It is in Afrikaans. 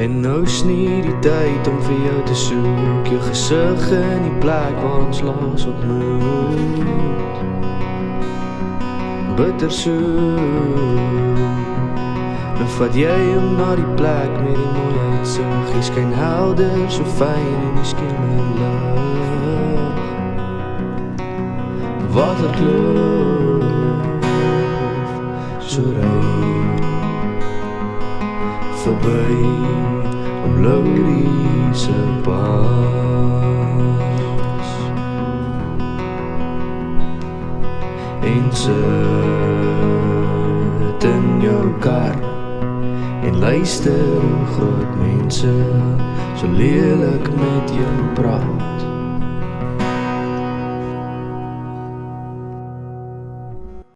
En nou is nie die tyd om vir jou te soek, jou gesig in die plek waar ons laas ontmoet. Bitter soek, nou vat jy hom na die plek met die mooi uitsig. Jy skyn helder, so fyn in die skemerlig. Waterkloof, so rein verby om Laurie se pas. En sit in jou kar en luister hoe groot mense so lelik met jou praat.